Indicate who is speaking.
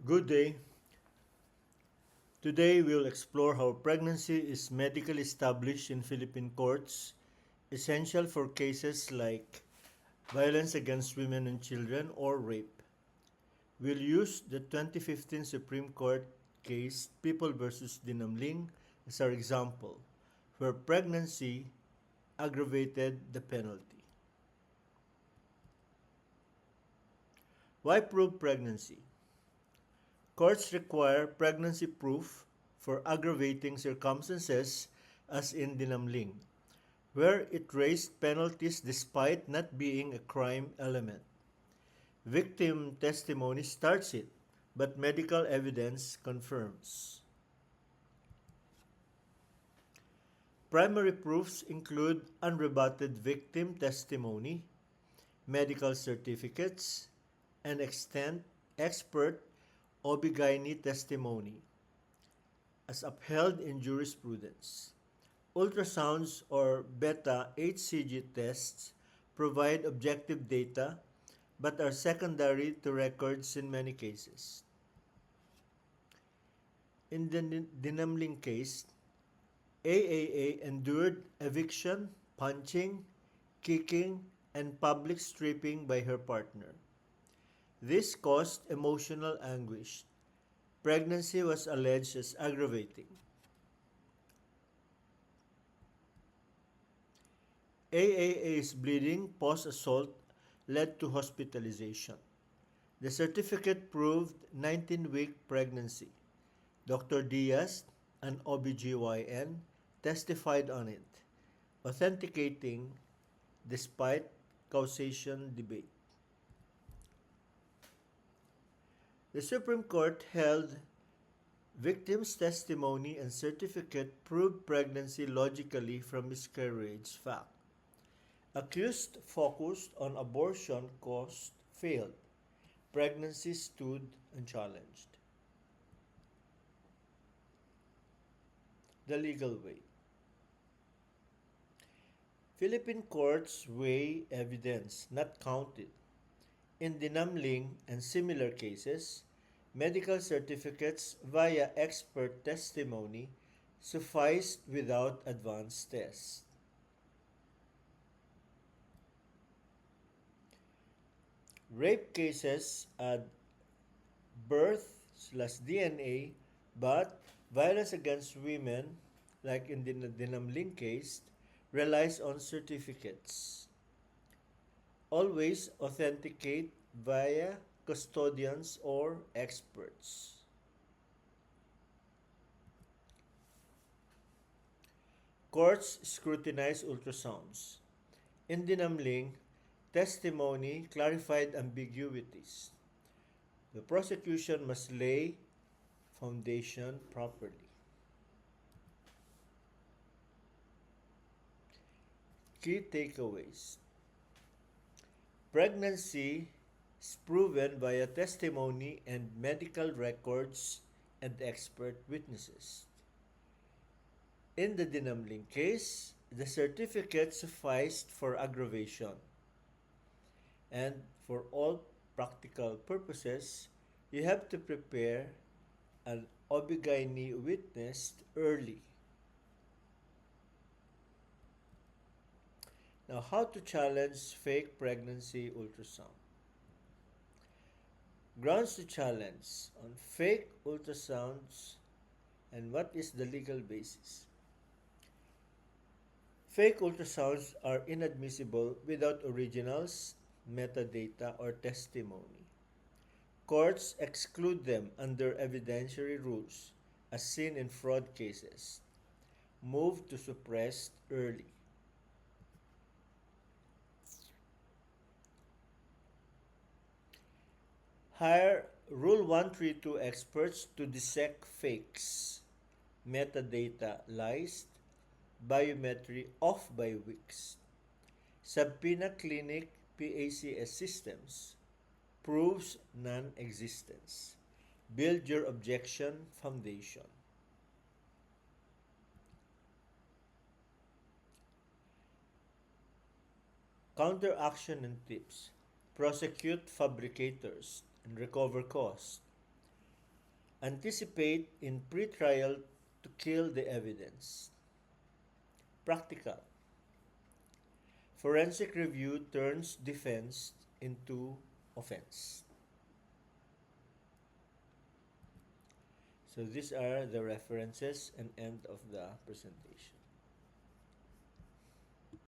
Speaker 1: Good day. Today we'll explore how pregnancy is medically established in Philippine courts, essential for cases like violence against women and children or rape. We'll use the 2015 Supreme Court case People versus Dinamling as our example, where pregnancy aggravated the penalty. Why prove pregnancy? Courts require pregnancy proof for aggravating circumstances as in Dinamling, where it raised penalties despite not being a crime element. Victim testimony starts it, but medical evidence confirms. Primary proofs include unrebutted victim testimony, medical certificates, and extant expert OB/GYN testimony, as upheld in jurisprudence. Ultrasounds or beta HCG tests provide objective data but are secondary to records in many cases. In the Dinamling case, AAA endured eviction, punching, kicking, and public stripping by her partner. This caused emotional anguish. Pregnancy was alleged as aggravating. AAA's bleeding post-assault led to hospitalization. The certificate proved 19-week pregnancy. Dr. Diaz, an OBGYN, testified on it, authenticating despite causation debate. The Supreme Court held victim's testimony and certificate proved pregnancy logically from miscarriage fact. Accused focused on abortion cost failed. Pregnancy stood unchallenged. The legal way. Philippine courts weigh evidence, not count it. In Dinamling and similar cases, medical certificates via expert testimony sufficed without advanced tests. Rape cases add birth/DNA, but violence against women, like in the Dinamling case, relies on certificates. Always authenticate via custodians or experts. Courts scrutinize ultrasounds. In Dinamling, testimony clarified ambiguities. The prosecution must lay foundation properly. Key takeaways. Pregnancy is proven via testimony and medical records and expert witnesses. In the Dinamling case, the certificate sufficed for aggravation. And for all practical purposes, you have to prepare an OB/GYN witness early. Now, how to challenge fake pregnancy ultrasound? Grounds to challenge on fake ultrasounds and what is the legal basis? Fake ultrasounds are inadmissible without originals, metadata, or testimony. Courts exclude them under evidentiary rules, as seen in fraud cases. Move to suppress early. Hire Rule 132 experts to dissect fakes, metadata lies, biometry off by weeks. Subpoena clinic PACS systems proves non-existence. Build your objection foundation. Counteraction and tips. Prosecute fabricators and recover costs. Anticipate in pre-trial to kill the evidence. Practical. Forensic review turns defense into offense. So these are the references and end of the presentation.